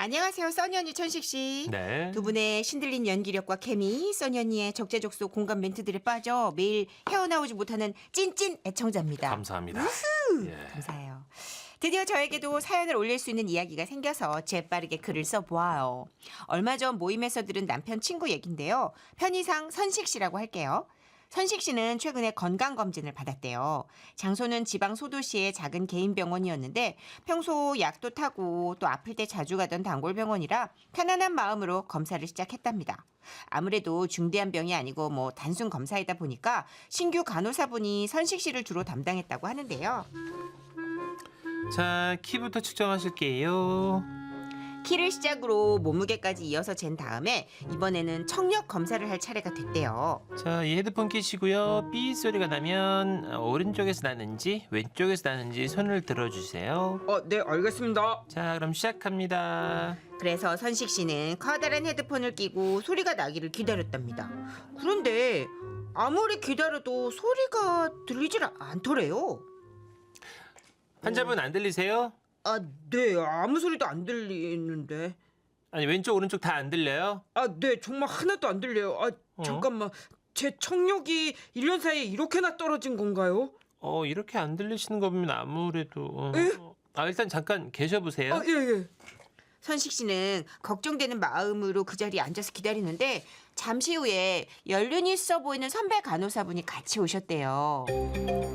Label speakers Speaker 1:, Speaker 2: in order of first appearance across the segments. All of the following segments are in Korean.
Speaker 1: 안녕하세요, 써니 언니, 천식 씨.
Speaker 2: 네.
Speaker 1: 두 분의 신들린 연기력과 케미, 써니 언니의 적재적소 공감 멘트들에 빠져 매일 헤어나오지 못하는 찐찐 애청자입니다.
Speaker 2: 감사합니다. 예.
Speaker 1: 감사해요. 드디어 저에게도 사연을 올릴 수 있는 이야기가 생겨서 재빠르게 글을 써보아요. 얼마 전 모임에서 들은 남편 친구 얘긴데요. 편의상 선식 씨라고 할게요. 선식 씨는 최근에 건강검진을 받았대요. 장소는 지방 소도시의 작은 개인 병원이었는데 평소 약도 타고 또 아플 때 자주 가던 단골병원이라 편안한 마음으로 검사를 시작했답니다. 아무래도 중대한 병이 아니고 뭐 단순 검사이다 보니까 신규 간호사분이 선식 씨를 주로 담당했다고 하는데요.
Speaker 2: 자, 키부터 측정하실게요.
Speaker 1: 키를 시작으로 몸무게까지 이어서 잰 다음에 이번에는 청력 검사를 할 차례가 됐대요.
Speaker 2: 자, 이 헤드폰 끼시고요. 삐 소리가 나면 오른쪽에서 나는지 왼쪽에서 나는지 손을 들어주세요.
Speaker 1: 네, 알겠습니다.
Speaker 2: 자, 그럼 시작합니다.
Speaker 1: 그래서 선식 씨는 커다란 헤드폰을 끼고 소리가 나기를 기다렸답니다. 그런데 아무리 기다려도 소리가 들리질 않더래요.
Speaker 2: 환자분 안 들리세요?
Speaker 1: 네, 아무 소리도 안 들리는데.
Speaker 2: 아니, 왼쪽 오른쪽 다 안 들려요?
Speaker 1: 네, 정말 하나도 안 들려요. 잠깐만, 제 청력이 1년 사이에 이렇게나 떨어진 건가요?
Speaker 2: 이렇게 안 들리시는 거 보면 아무래도 일단 잠깐 계셔보세요.
Speaker 1: 예. 선식 씨는 걱정되는 마음으로 그 자리에 앉아서 기다리는데 잠시 후에 연륜이 있어 보이는 선배 간호사분이 같이 오셨대요.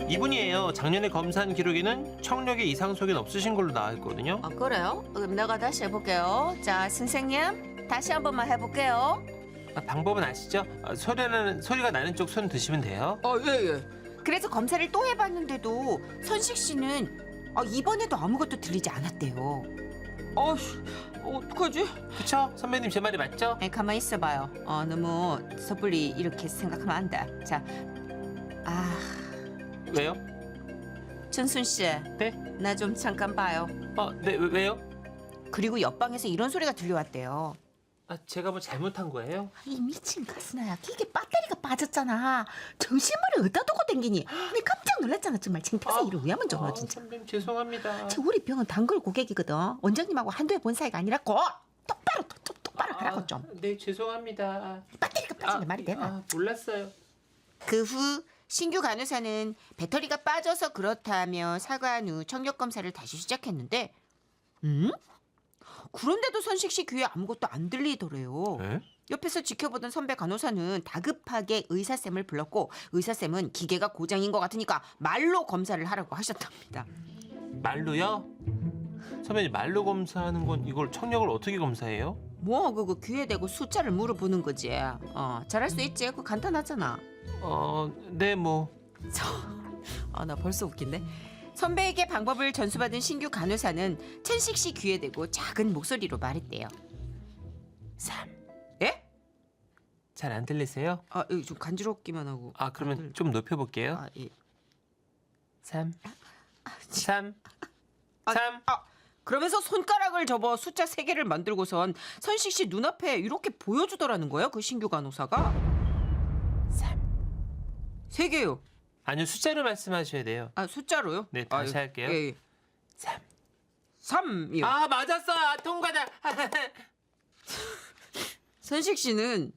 Speaker 2: 이분이에요. 작년에 검사한 기록에는 청력에 이상 소견 없으신 걸로 나와 있거든요.
Speaker 1: 그래요? 그럼 내가 다시 해볼게요. 자, 선생님 다시 한 번만 해볼게요.
Speaker 2: 방법은 아시죠? 소리가 나는 쪽 손 드시면 돼요.
Speaker 1: 예. 그래서 검사를 또 해봤는데도 선식 씨는 이번에도 아무것도 들리지 않았대요. 어떡하지?
Speaker 2: 그쵸? 선배님 제 말이 맞죠?
Speaker 1: 가만히 있어봐요. 너무 섣불리 이렇게 생각하면 안 돼. 자,
Speaker 2: 왜요?
Speaker 1: 준순 씨.
Speaker 2: 네?
Speaker 1: 나 좀 잠깐 봐요.
Speaker 2: 네, 왜요?
Speaker 1: 그리고 옆방에서 이런 소리가 들려왔대요.
Speaker 2: 제가 뭐 잘못한 거예요?
Speaker 1: 이 미친 가스나야. 이게 배터리가 빠졌잖아. 정신을 어디다 두고 댕기니? 내 깜짝 놀랐잖아. 정말 창피해서 일을 왜 하면 좋아 진짜.
Speaker 2: 선배님 죄송합니다.
Speaker 1: 우리 병은 단골 고객이거든. 원장님하고 한두 해 본 사이가 아니라고. 똑바로 하라고 좀.
Speaker 2: 네, 죄송합니다.
Speaker 1: 배터리가 빠진 게 말이 되나?
Speaker 2: 몰랐어요.
Speaker 1: 그 후 신규 간호사는 배터리가 빠져서 그렇다며 사과한 후 청력 검사를 다시 시작했는데 그런데도 선식 씨 귀에 아무것도 안 들리더래요.
Speaker 2: 네?
Speaker 1: 옆에서 지켜보던 선배 간호사는 다급하게 의사쌤을 불렀고 의사쌤은 기계가 고장인 것 같으니까 말로 검사를 하라고 하셨답니다.
Speaker 2: 말로요? 선배님 말로 검사하는 건 이걸 청력을 어떻게 검사해요?
Speaker 1: 그거 귀에 대고 숫자를 물어보는 거지. 잘할 수 있지. 그거 간단하잖아.
Speaker 2: 네, 뭐.
Speaker 1: 나 벌써 웃긴데. 선배에게 방법을 전수받은 신규 간호사는 천식 씨 귀에 대고 작은 목소리로 말했대요.
Speaker 2: 3.
Speaker 1: 예?
Speaker 2: 잘 안 들리세요?
Speaker 1: 좀 간지럽기만 하고.
Speaker 2: 그러면 좀 높여볼게요.
Speaker 1: 예.
Speaker 2: 3. 3. 3.
Speaker 1: 그러면서 손가락을 접어 숫자 3개를 만들고선 선식 씨 눈앞에 이렇게 보여주더라는 거예요. 그 신규 간호사가.
Speaker 2: 3.
Speaker 1: 3개요.
Speaker 2: 아니요, 숫자로 말씀하셔야 돼요.
Speaker 1: 숫자로요?
Speaker 2: 네, 다시 할게요.
Speaker 1: 예.
Speaker 2: 3.
Speaker 1: 3이요.
Speaker 2: 맞았어. 통과다.
Speaker 1: 선식 씨는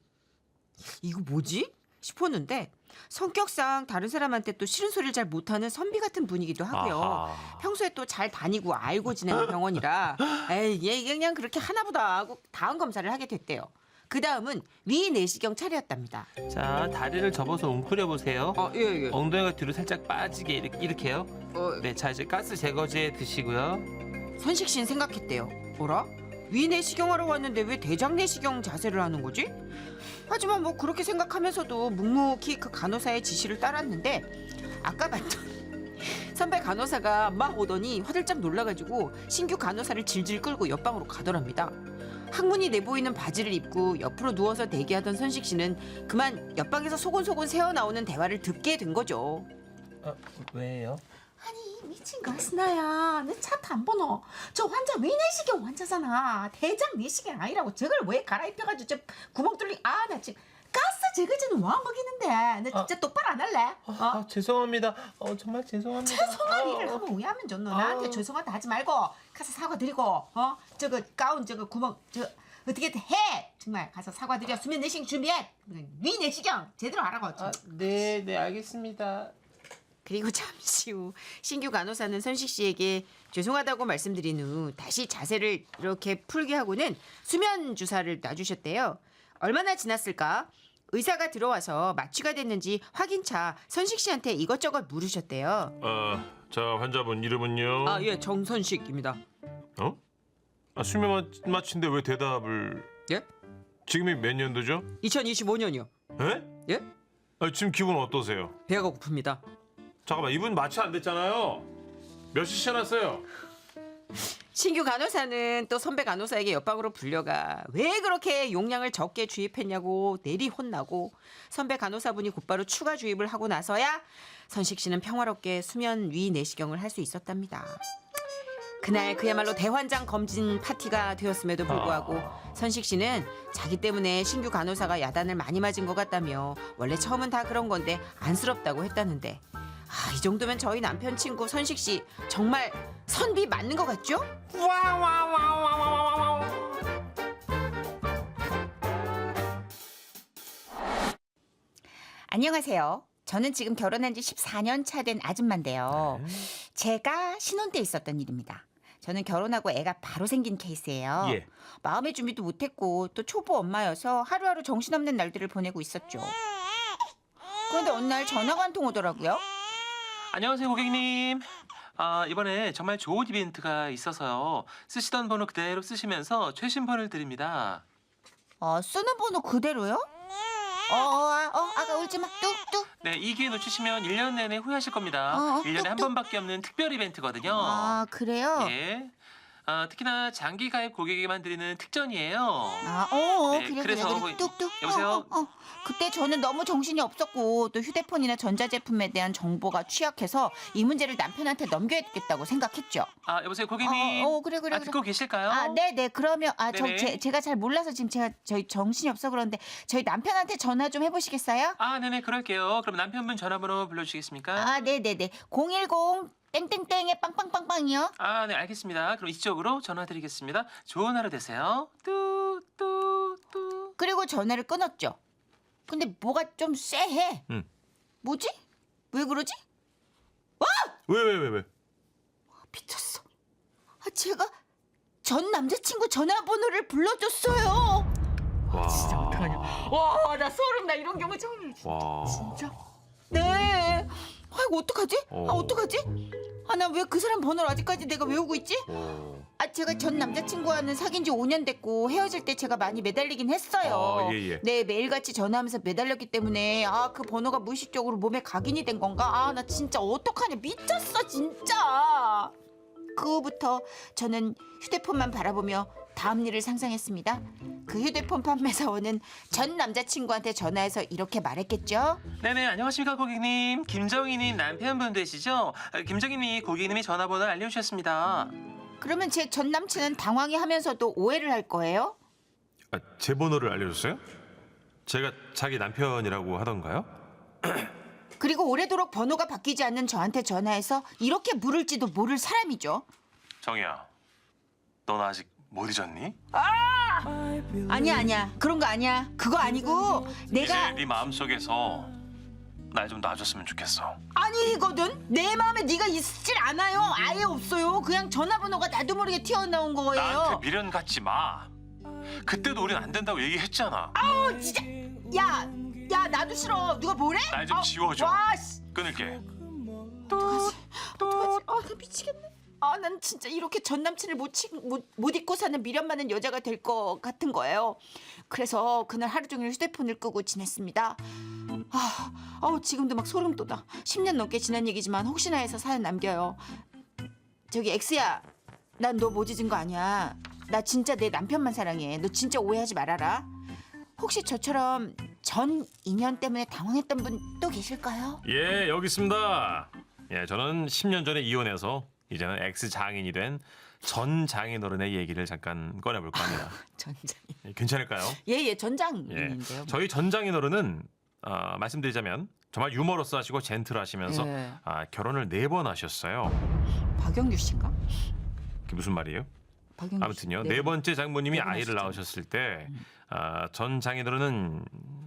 Speaker 1: 이거 뭐지? 싶었는데 성격상 다른 사람한테 또 싫은 소리를 잘 못하는 선비 같은 분이기도 하고요.
Speaker 2: 아하.
Speaker 1: 평소에 또 잘 다니고 알고 지내는 병원이라 얘 그냥 그렇게 하나보다 하고 다음 검사를 하게 됐대요. 그 다음은 위 내시경 차례였답니다.
Speaker 2: 자, 다리를 접어서 웅크려 보세요.
Speaker 1: 예.
Speaker 2: 엉덩이가 뒤로 살짝 빠지게 이렇게요. 네, 자 이제 가스 제거제 드시고요.
Speaker 1: 선식 씨는 생각했대요. 어라? 위 내시경하러 왔는데 왜 대장 내시경 자세를 하는 거지? 하지만 뭐 그렇게 생각하면서도 묵묵히 그 간호사의 지시를 따랐는데 아까 봤던 선배 간호사가 막 오더니 화들짝 놀라가지고 신규 간호사를 질질 끌고 옆방으로 가더랍니다. 항문이 내보이는 바지를 입고 옆으로 누워서 대기하던 선식 씨는 그만 옆방에서 소곤소곤 새어나오는 대화를 듣게 된 거죠.
Speaker 2: 왜요?
Speaker 1: 아니 미친 가스나야. 내 차트 안 보노? 저 환자 위내시경 환자잖아. 대장 내시경 아니라고 저걸 왜 갈아입혀가지고 저 구멍 뚫린 나 지금 가스 제거제는 뭐 먹이는데? 나 진짜 똑바로 안 할래?
Speaker 2: 죄송합니다. 정말 죄송합니다.
Speaker 1: 죄송한 일을 하면 왜 하면 좋노? 나한테 죄송하다 하지 말고 가서 사과드리고 저거 가운 저거 구멍 저 어떻게든 해. 정말 가서 사과드려. 수면 내시경 준비해. 위 내시경 제대로 하라고.
Speaker 2: 네, 알겠습니다.
Speaker 1: 그리고 잠시 후 신규 간호사는 선식 씨에게 죄송하다고 말씀드린 후 다시 자세를 이렇게 풀게 하고는 수면 주사를 놔주셨대요. 얼마나 지났을까? 의사가 들어와서 마취가 됐는지 확인차 선식 씨한테 이것저것 물으셨대요.
Speaker 3: 자, 환자분 이름은요?
Speaker 1: 예, 정선식입니다.
Speaker 3: 수면 마취인데 왜 대답을?
Speaker 1: 예?
Speaker 3: 지금이 몇 년도죠?
Speaker 1: 2025년이요.
Speaker 3: 에?
Speaker 1: 예?
Speaker 3: 지금 기분 어떠세요?
Speaker 1: 배가 고픕니다.
Speaker 3: 잠깐만, 이분 마취 안 됐잖아요. 몇 시 시작났어요?
Speaker 1: 신규 간호사는 또 선배 간호사에게 옆방으로 불려가 왜 그렇게 용량을 적게 주입했냐고 내리 혼나고 선배 간호사분이 곧바로 추가 주입을 하고 나서야 선식 씨는 평화롭게 수면 위 내시경을 할 수 있었답니다. 그날 그야말로 대환장 검진 파티가 되었음에도 불구하고 선식 씨는 자기 때문에 신규 간호사가 야단을 많이 맞은 것 같다며 원래 처음은 다 그런 건데 안쓰럽다고 했다는데 이 정도면 저희 남편 친구 선식 씨 정말 선비 맞는 것 같죠? 안녕하세요. 저는 지금 결혼한 지 14년 차 된 아줌마인데요. 제가 신혼 때 있었던 일입니다. 저는 결혼하고 애가 바로 생긴 케이스예요.
Speaker 3: 예.
Speaker 1: 마음의 준비도 못했고 또 초보 엄마여서 하루하루 정신없는 날들을 보내고 있었죠. 그런데 어느 날 전화가 한 통 오더라고요.
Speaker 2: 안녕하세요, 고객님. 이번에 정말 좋은 이벤트가 있어서요. 쓰시던 번호 그대로 쓰시면서 최신 번호를 드립니다.
Speaker 1: 쓰는 번호 그대로요? 아가 울지 마. 뚝뚝.
Speaker 2: 네, 이 기회 놓치시면 1년 내내 후회하실 겁니다. 1년에 한 번밖에 없는 특별 이벤트거든요.
Speaker 1: 그래요?
Speaker 2: 예. 특히나 장기 가입 고객에게만 드리는 특전이에요. 네,
Speaker 1: 그래.
Speaker 2: 그래서
Speaker 1: 뚝뚝.
Speaker 2: 여보세요?
Speaker 1: 그때 저는 너무 정신이 없었고 또 휴대폰이나 전자제품에 대한 정보가 취약해서 이 문제를 남편한테 넘겨야겠다고 생각했죠.
Speaker 2: 여보세요, 고객님.
Speaker 1: 그래.
Speaker 2: 듣고 계실까요?
Speaker 1: 네네. 그러면
Speaker 2: 네네.
Speaker 1: 제가 잘 몰라서 지금 저희 정신이 없어 그런데 저희 남편한테 전화 좀 해보시겠어요?
Speaker 2: 네네, 그럴게요. 그럼 남편분 전화번호 불러주시겠습니까?
Speaker 1: 네네네. 010 땡땡땡의 빵빵빵빵이요.
Speaker 2: 네, 알겠습니다. 그럼 이쪽으로 전화 드리겠습니다. 좋은 하루 되세요. 뚜뚜뚜.
Speaker 1: 그리고 전화를 끊었죠. 근데 뭐가 좀 쎄해. 뭐지? 왜 그러지?
Speaker 3: 왜?
Speaker 1: 미쳤어. 제가 전 남자친구 전화번호를 불러줬어요.
Speaker 3: 와.
Speaker 1: 진짜 어떡하냐. 나 소름 나 이런 경우 처음이야.
Speaker 3: 와.
Speaker 1: 진짜. 네. 아이고 어떡하지? 어떡하지? 나 왜 그 사람 번호를 아직까지 내가 외우고 있지? 제가 전 남자친구와는 사귄 지 5년 됐고 헤어질 때 제가 많이 매달리긴 했어요.
Speaker 3: 예.
Speaker 1: 네, 매일같이 전화하면서 매달렸기 때문에 그 번호가 무의식적으로 몸에 각인이 된 건가? 나 진짜 어떡하냐. 미쳤어 진짜. 그 후부터 저는 휴대폰만 바라보며 다음 일을 상상했습니다. 그 휴대폰 판매사원은 전 남자친구한테 전화해서 이렇게 말했겠죠?
Speaker 2: 네네, 안녕하십니까 고객님. 김정희님 남편분 되시죠? 김정희님 고객님이 전화번호를 알려주셨습니다.
Speaker 1: 그러면 제 전 남친은 당황해하면서도 오해를 할 거예요?
Speaker 3: 제 번호를 알려줬어요? 제가 자기 남편이라고 하던가요?
Speaker 1: 그리고 오래도록 번호가 바뀌지 않는 저한테 전화해서 이렇게 물을지도 모를 사람이죠.
Speaker 2: 정희야, 넌 아직 못 잊었니?
Speaker 1: 아니야. 그런 거 아니야. 그거 아니고 내가
Speaker 2: 이제 네 마음속에서 날 좀 놔줬으면 좋겠어.
Speaker 1: 아니거든. 내 마음에 네가 있질 않아요. 아예 없어요. 그냥 전화번호가 나도 모르게 튀어나온 거예요.
Speaker 2: 나한테 미련 갖지 마. 그때도 우린 안 된다고 얘기했잖아.
Speaker 1: 진짜. 야, 나도 싫어. 누가 뭐래?
Speaker 2: 날 좀 지워줘.
Speaker 1: 와, 씨.
Speaker 2: 끊을게.
Speaker 1: 어떡하지? 나 미치겠네. 난 진짜 이렇게 전 남친을 못 잊고 사는 미련 많은 여자가 될 것 같은 거예요. 그래서 그날 하루 종일 휴대폰을 끄고 지냈습니다. 지금도 막 소름 돋아. 10년 넘게 지난 얘기지만 혹시나 해서 사연 남겨요. 저기 엑스야, 난 너 못 잊은 거 아니야. 나 진짜 내 남편만 사랑해. 너 진짜 오해하지 말아라. 혹시 저처럼 전 인연 때문에 당황했던 분 또 계실까요?
Speaker 3: 예, 여기 있습니다. 예, 저는 10년 전에 이혼해서 이제는 엑스 장인이 된 전 장인어른의 얘기를 잠깐 꺼내볼까 합니다.
Speaker 1: 전장.
Speaker 3: 괜찮을까요?
Speaker 1: 예, 전장인데요.
Speaker 3: 저희 전 장인어른은 말씀드리자면 정말 유머러스하시고 젠틀하시면서
Speaker 1: 예.
Speaker 3: 결혼을 4번 하셨어요.
Speaker 1: 박영규 씨인가?
Speaker 3: 그게 무슨 말이에요?
Speaker 1: 박영규
Speaker 3: 아무튼요.
Speaker 1: 씨.
Speaker 3: 네 번째 장모님이
Speaker 1: 네 번
Speaker 3: 아이를
Speaker 1: 하셨죠.
Speaker 3: 낳으셨을 때 전 장인어른은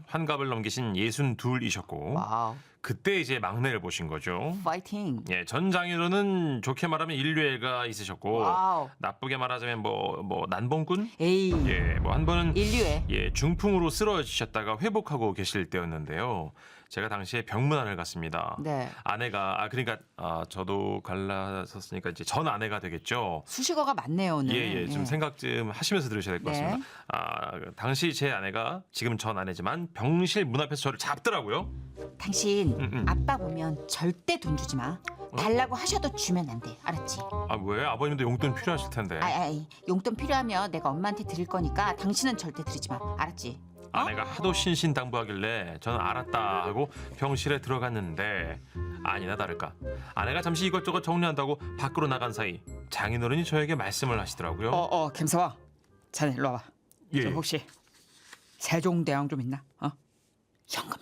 Speaker 3: 환갑을 넘기신 62이셨고
Speaker 1: 와우.
Speaker 3: 그때 이제 막내를 보신 거죠.
Speaker 1: 파이팅.
Speaker 3: 예, 전 장인어른은 좋게 말하면 인류애가 있으셨고
Speaker 1: 와우.
Speaker 3: 나쁘게 말하자면 뭐 난봉꾼?
Speaker 1: 에이.
Speaker 3: 예, 뭐 한 번은
Speaker 1: 인류애.
Speaker 3: 예, 중풍으로 쓰러지셨다가 회복하고 계실 때였는데요. 제가 당시에 병문안을 갔습니다.
Speaker 1: 네.
Speaker 3: 아내가 그러니까 저도 갈라섰으니까 이제 전 아내가 되겠죠.
Speaker 1: 수식어가 많네요 오늘.
Speaker 3: 예, 좀 생각 좀 하시면서 들으셔야 될 것
Speaker 1: 네.
Speaker 3: 같습니다. 당시 제 아내가 지금 전 아내지만 병실 문 앞에서 저를 잡더라고요.
Speaker 1: 당신 아빠 보면 절대 돈 주지 마. 달라고 하셔도 주면 안 돼. 알았지?
Speaker 3: 왜? 아버님도 용돈 필요하실 텐데.
Speaker 1: 용돈 필요하면 내가 엄마한테 드릴 거니까 당신은 절대 드리지 마. 알았지?
Speaker 3: 아내가 하도 신신당부하길래 저는 알았다 하고 병실에 들어갔는데 아니나 다를까 아내가 잠시 이것저것 정리한다고 밖으로 나간 사이 장인어른이 저에게 말씀을 하시더라고요.
Speaker 4: 김서와, 자네 일로 와봐.
Speaker 3: 예.
Speaker 4: 저 혹시 세종대왕 좀 있나? 현금.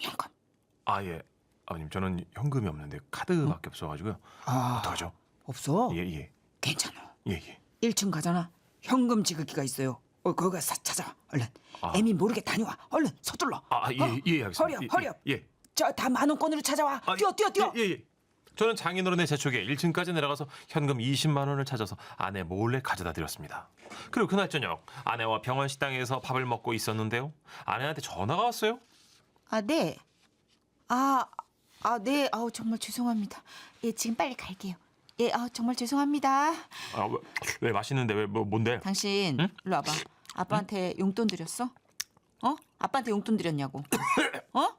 Speaker 3: 예. 아버님 저는 현금이 없는데 카드밖에 없어가지고요. 어떡하죠?
Speaker 4: 없어?
Speaker 3: 예.
Speaker 4: 괜찮아.
Speaker 3: 예.
Speaker 4: 1층 가잖아. 현금 지급기가 있어요. 거기 가서 찾아. 얼른. 애미 모르게 다녀와. 얼른 서둘러.
Speaker 3: 예, 알겠습니다.
Speaker 4: 허리업.
Speaker 3: 예.
Speaker 4: 저 다 만원권으로 찾아와. 뛰어.
Speaker 3: 예. 저는 장인어른의 재촉에 1층까지 내려가서 현금 20만 원을 찾아서 아내 몰래 가져다 드렸습니다. 그리고 그날 저녁 아내와 병원 식당에서 밥을 먹고 있었는데요. 아내한테 전화가 왔어요.
Speaker 1: 네. 네. 정말 죄송합니다. 예, 지금 빨리 갈게요. 예, 정말 죄송합니다.
Speaker 3: 왜 맛있는데 왜 뭔데?
Speaker 1: 당신
Speaker 3: 응?
Speaker 1: 일로 와봐. 아빠한테 용돈 드렸어? 아빠한테 용돈 드렸냐고.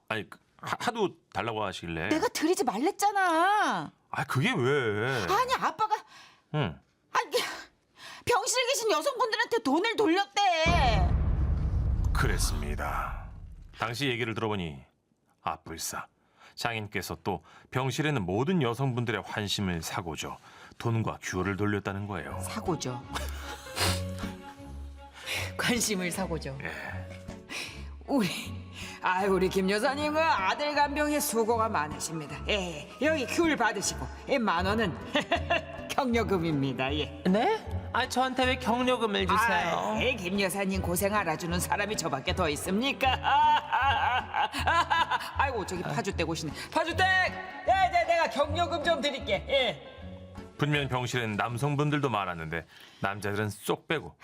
Speaker 3: 아니 하도 달라고 하시길래.
Speaker 1: 내가 드리지 말랬잖아.
Speaker 3: 그게 왜?
Speaker 1: 아니 아빠가
Speaker 3: 응.
Speaker 1: 병실에 계신 여성분들한테 돈을 돌렸대.
Speaker 3: 그랬습니다. 당시 얘기를 들어보니 불사 장인께서 또 병실에는 모든 여성분들의 환심을 사고죠. 돈과 규어를 돌렸다는 거예요.
Speaker 1: 사고죠. 관심을 사고죠.
Speaker 4: 우리 김 여사님은 아들 간병에 수고가 많으십니다. 여기 귤 받으시고 10,000원은 격려금입니다. 예.
Speaker 2: 네? 저한테 왜 격려금을 주세요?
Speaker 4: 김 여사님 고생 알아주는 사람이 저밖에 더 있습니까? 아이고 저기 파주댁 오시네. 파주댁, 내가 격려금 좀 드릴게.
Speaker 3: 분명 병실엔 남성분들도 많았는데 남자들은 쏙 빼고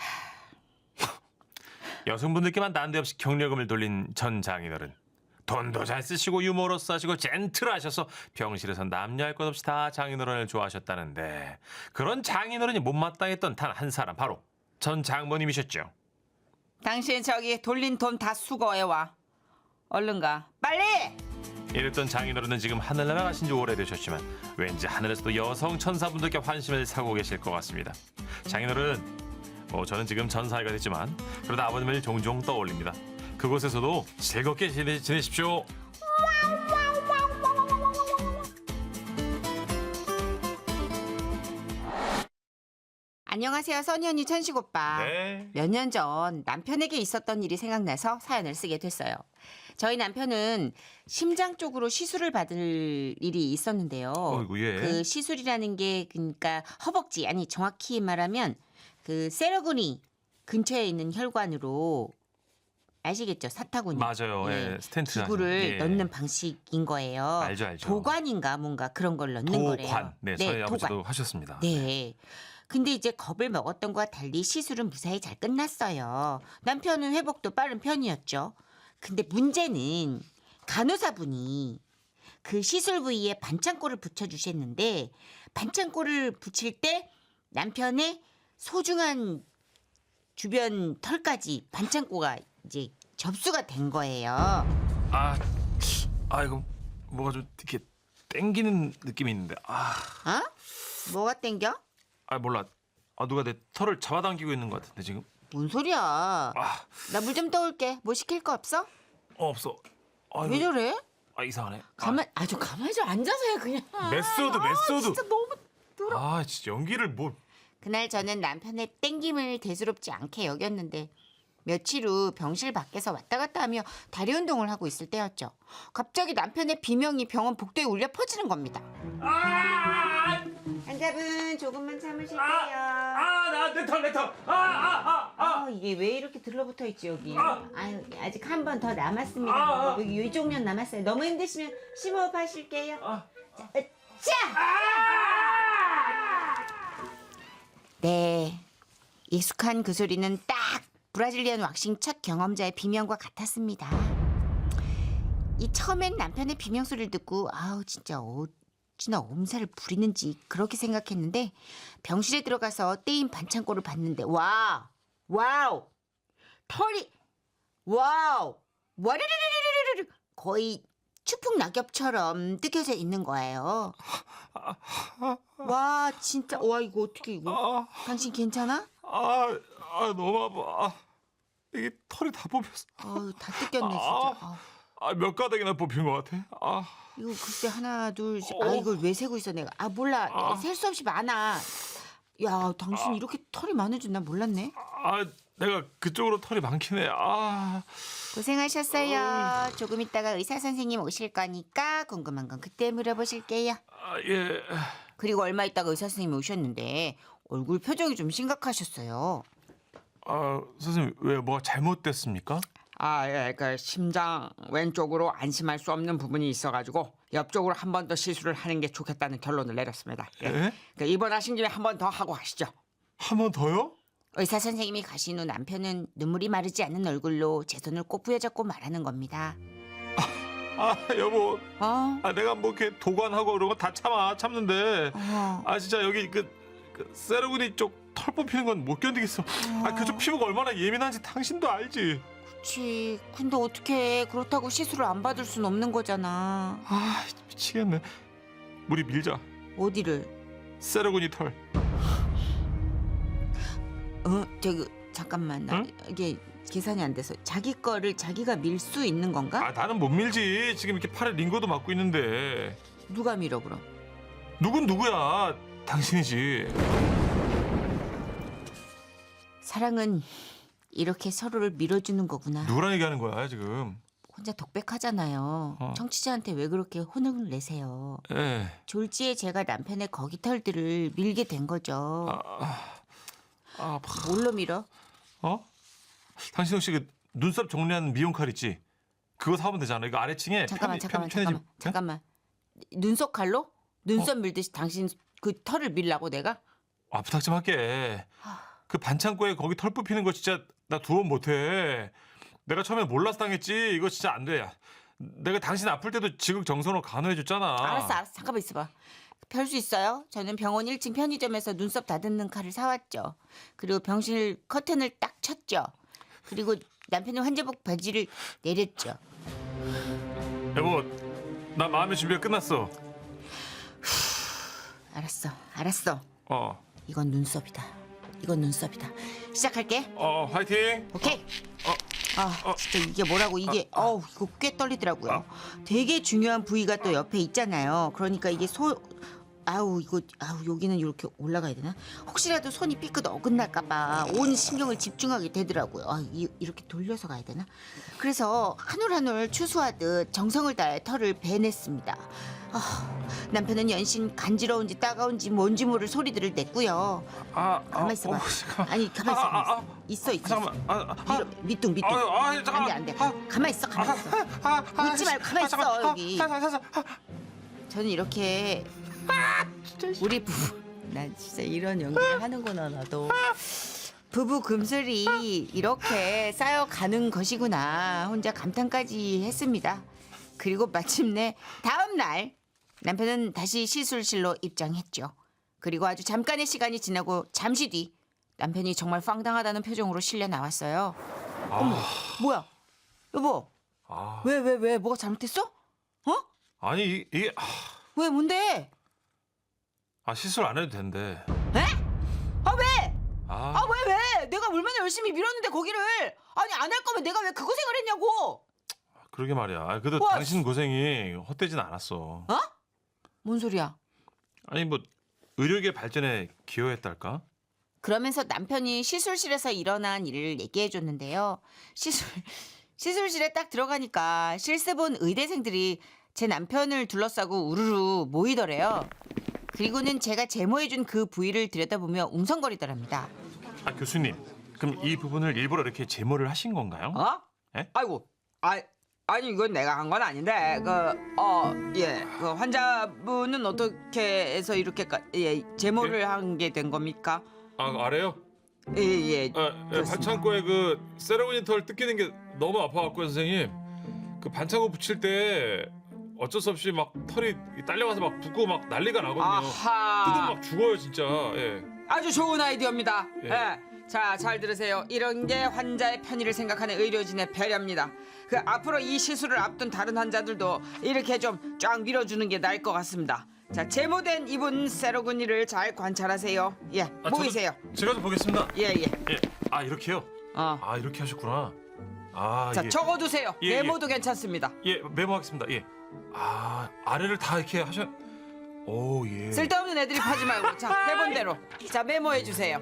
Speaker 3: 여성분들께만 난데없이 격려금을 돌린 전 장인어른. 돈도 잘 쓰시고 유머러스하시고 젠틀하셔서 병실에서 남녀 할 것 없이 다 장인어른을 좋아하셨다는데 그런 장인어른이 못마땅했던 단 한 사람 바로 전 장모님이셨죠.
Speaker 1: 당신 저기 돌린 돈 다 수거해 와. 얼른 가. 빨리.
Speaker 3: 이랬던 장인어른은 지금 하늘나라 가신 지 오래되셨지만 왠지 하늘에서도 여성 천사분들께 환심을 사고 계실 것 같습니다. 장인어른, 저는 지금 전사위가 됐지만 그러다 아버님을 종종 떠올립니다. 그곳에서도 즐겁게 지내십시오.
Speaker 1: 안녕하세요, 써니 언니 천식 오빠.
Speaker 3: 네.
Speaker 1: 몇 년 전 남편에게 있었던 일이 생각나서 사연을 쓰게 됐어요. 저희 남편은 심장 쪽으로 시술을 받을 일이 있었는데요.
Speaker 3: 어이구, 예.
Speaker 1: 그 시술이라는 게 그러니까 허벅지, 아니 정확히 말하면 그 세러구니 근처에 있는 혈관으로, 아시겠죠? 사타구니.
Speaker 3: 맞아요. 예, 스텐트
Speaker 1: 기구를
Speaker 3: 예.
Speaker 1: 넣는 방식인 거예요.
Speaker 3: 알죠.
Speaker 1: 도관인가 뭔가 그런 걸 넣는 거래요.
Speaker 3: 도관. 네, 저희 아버지도
Speaker 1: 도관.
Speaker 3: 하셨습니다.
Speaker 1: 네. 근데 이제 겁을 먹었던 것과 달리 시술은 무사히 잘 끝났어요. 남편은 회복도 빠른 편이었죠. 근데 문제는 간호사분이 그 시술 부위에 반창고를 붙여주셨는데 반창고를 붙일 때 남편의 소중한 주변 털까지 반창고가 이제 접수가 된 거예요.
Speaker 3: 이거 뭐가 좀 이렇게 땡기는 느낌이 있는데.
Speaker 1: 뭐가 땡겨?
Speaker 3: 몰라. 누가 내 털을 잡아당기고 있는 것 같은데 지금.
Speaker 1: 뭔 소리야? 나 물 좀 떠올게. 뭐 시킬 거 없어?
Speaker 3: 없어.
Speaker 1: 왜 저래?
Speaker 3: 이상하네.
Speaker 1: 가만히 좀 앉아서 해 그냥.
Speaker 3: 메소드.
Speaker 1: 진짜 너무
Speaker 3: 진짜 연기를 뭐.
Speaker 1: 그날 저는 남편의 땡김을 대수롭지 않게 여겼는데 며칠 후 병실 밖에서 왔다 갔다 하며 다리 운동을 하고 있을 때였죠. 갑자기 남편의 비명이 병원 복도에 울려 퍼지는 겁니다. 환자분 조금만 참으실게요.
Speaker 2: 나 내 털.
Speaker 1: 이게 왜 이렇게 들러붙어 있지 여기? 아유, 아직 한 번 더 남았습니다. 여기 이쪽 면 남았어요. 너무 힘드시면 심호흡 하실게요. 자, 으쌰! 네, 익숙한 그 소리는 딱 브라질리언 왁싱 첫 경험자의 비명과 같았습니다. 이 처음엔 남편의 비명 소리를 듣고 아우 진짜 어찌나 엄살을 부리는지 그렇게 생각했는데 병실에 들어가서 떼인 반창고를 봤는데 와우 털이 와우 와르르르르르르 거의 추풍 낙엽처럼 뜯겨져 있는 거예요. 와 진짜 와 이거 어떻게 이거 당신 괜찮아?
Speaker 3: 너무 아파. 이게 털이 다 뽑혔어.
Speaker 1: 다 뜯겼네 진짜.
Speaker 3: 몇 가닥이나 뽑힌 것 같아.
Speaker 1: 이거 글쎄 하나 둘 셋. 이걸 왜 세고 있어 내가. 몰라. 셀 수 없이 많아. 야 당신 이렇게 털이 많은 줄 난 몰랐네.
Speaker 3: 내가 그쪽으로 털이 많긴 해.
Speaker 1: 고생하셨어요. 조금 있다가 의사 선생님 오실 거니까 궁금한 건 그때 물어보실게요.
Speaker 3: 예.
Speaker 1: 그리고 얼마 있다가 의사 선생님이 오셨는데 얼굴 표정이 좀 심각하셨어요.
Speaker 3: 선생님 왜 뭐가 잘못됐습니까?
Speaker 4: 예, 그 심장 왼쪽으로 안심할 수 없는 부분이 있어가지고 옆쪽으로 한 번 더 시술을 하는 게 좋겠다는 결론을 내렸습니다.
Speaker 3: 예?
Speaker 4: 그 입원하신 김에 한 번 더 하고 가시죠.
Speaker 3: 한 번 더요?
Speaker 1: 의사 선생님이 가신 후 남편은 눈물이 마르지 않는 얼굴로 제 손을 꼭 부여잡고 말하는 겁니다.
Speaker 3: 여보.
Speaker 1: 어?
Speaker 3: 내가 뭐 이렇게 도관하고 그런 거 다 참는데. 진짜 여기 그 세로그니 쪽 털 뽑히는 건 못 견디겠어. 그쪽 피부가 얼마나 예민한지 당신도 알지.
Speaker 1: 그치. 근데 어떻게 그렇다고 시술을 안 받을 순 없는 거잖아.
Speaker 3: 미치겠네. 우리 밀자.
Speaker 1: 어디를?
Speaker 3: 세로그니 털.
Speaker 1: 저기 잠깐만. 나
Speaker 3: 응?
Speaker 1: 이게 계산이 안 돼서 자기 거를 자기가 밀 수 있는 건가?
Speaker 3: 나는 못 밀지. 지금 이렇게 팔에 링거도 맞고 있는데.
Speaker 1: 누가 밀어 그럼?
Speaker 3: 누군 누구야? 당신이지.
Speaker 1: 사랑은 이렇게 서로를 밀어주는 거구나.
Speaker 3: 누구랑 얘기하는 거야 지금?
Speaker 1: 혼자 독백하잖아요. 청취자한테 왜 그렇게 혼을 내세요? 졸지에 제가 남편의 거기 털들을 밀게 된 거죠. 뭘로 밀어?
Speaker 3: 당신 혹시 그 눈썹 정리하는 미용 칼 있지? 그거 사오면 되잖아. 이거 아래층에
Speaker 1: 잠깐만. 눈썹 칼로? 눈썹 밀듯이 당신 그 털을 밀라고 내가?
Speaker 3: 부탁 좀 할게. 그 반창고에 거기 털 뽑히는 거 진짜 나 두 번 못해. 내가 처음에 몰라서 당했지. 이거 진짜 안 돼. 내가 당신 아플 때도 지극정성으로 간호해줬잖아.
Speaker 1: 알았어. 잠깐만 있어봐. 별 수 있어요? 저는 병원 1층 편의점에서 눈썹 다듬는 칼을 사왔죠. 그리고 병실 커튼을 딱 쳤죠. 그리고 남편의 환자복 바지를 내렸죠.
Speaker 3: 여보, 나 마음의 준비가 끝났어.
Speaker 1: 알았어. 이건 눈썹이다. 시작할게.
Speaker 3: 화이팅.
Speaker 1: 오케이. 진짜 이게 뭐라고 이게 이거 꽤 떨리더라고요. 되게 중요한 부위가 또 옆에 있잖아요. 그러니까 이게 여기는 이렇게 올라가야 되나? 혹시라도 손이 삐끗 어긋날까봐 온 신경을 집중하게 되더라고요. 이렇게 돌려서 가야 되나? 그래서 한 올 한 올 추수하듯 정성을 다해 털을 베냈습니다. 남편은 연신 간지러운지 따가운지 뭔지 모를 소리들을 냈고요. 가만 있어봐. 가만 있어.
Speaker 3: 잠깐만.
Speaker 1: 미뚱. 안 돼. 가만 있어. 웃지 말고 가만 있어 여기. 저는 이렇게 우리 부부 난 진짜 이런 연기를 하는구나 나도. 부부 금슬이 이렇게 쌓여가는 것이구나 혼자 감탄까지 했습니다. 그리고 마침내 다음 날 남편은 다시 시술실로 입장했죠. 그리고 아주 잠깐의 시간이 지나고 잠시 뒤 남편이 정말 황당하다는 표정으로 실려 나왔어요. 어머, 뭐야? 여보, 왜 뭐가 잘못됐어?
Speaker 3: 아니 이게
Speaker 1: 왜 뭔데?
Speaker 3: 시술 안 해도 된대.
Speaker 1: 에? 왜? 왜? 내가 얼마나 열심히 밀었는데 거기를 안 할 거면 내가 왜 그 고생을 했냐고?
Speaker 3: 그러게 말이야. 그래도 당신 고생이 헛되진 않았어.
Speaker 1: 뭔 소리야?
Speaker 3: 아니 뭐 의료계 발전에 기여했달까?
Speaker 1: 그러면서 남편이 시술실에서 일어난 일을 얘기해 줬는데요. 시술실에 딱 들어가니까 실습 온 의대생들이 제 남편을 둘러싸고 우르르 모이더래요. 그리고는 제가 제모해준 그 부위를 들여다보며 웅성거리더랍니다.
Speaker 3: 아 교수님, 그럼 이 부분을 일부러 이렇게 제모를 하신 건가요?
Speaker 4: 어?
Speaker 3: 예?
Speaker 4: 아이고, 아니 이건 내가 한 건 아닌데 그 환자분은 어떻게 해서 이렇게 제모를 한 게 된 겁니까?
Speaker 5: 아 알아요?
Speaker 4: 예.
Speaker 5: 반창고에 그 세라고니 털 뜯기는 게 너무 아파갖고 선생님 그 반창고 붙일 때 어쩔 수 없이 막 털이 딸려가서 막 붓고 막 난리가 나거든요. 뜯으면
Speaker 4: 아하,
Speaker 5: 막 죽어요 진짜. 예.
Speaker 4: 아주 좋은 아이디어입니다.
Speaker 5: 예.
Speaker 4: 예. 자, 잘 들으세요. 이런 게 환자의 편의를 생각하는 의료진의 배려입니다. 그 앞으로 이 시술을 앞둔 다른 환자들도 이렇게 좀 쫙 밀어주는 게 나을 것 같습니다. 자, 제모된 이분 세로근이를 잘 관찰하세요. 예, 모이세요.
Speaker 3: 제가 좀 보겠습니다.
Speaker 4: 예.
Speaker 3: 예. 아 이렇게요? 아 이렇게 하셨구나. 아
Speaker 4: 자,
Speaker 3: 예.
Speaker 4: 적어두세요.
Speaker 3: 예, 예.
Speaker 4: 메모도 괜찮습니다.
Speaker 3: 예 메모하겠습니다. 예. 아 아래를 다 이렇게 하셔. 오 예.
Speaker 4: 쓸데없는 애드립 하지 말고 자, 대본대로. 자, 메모해 주세요.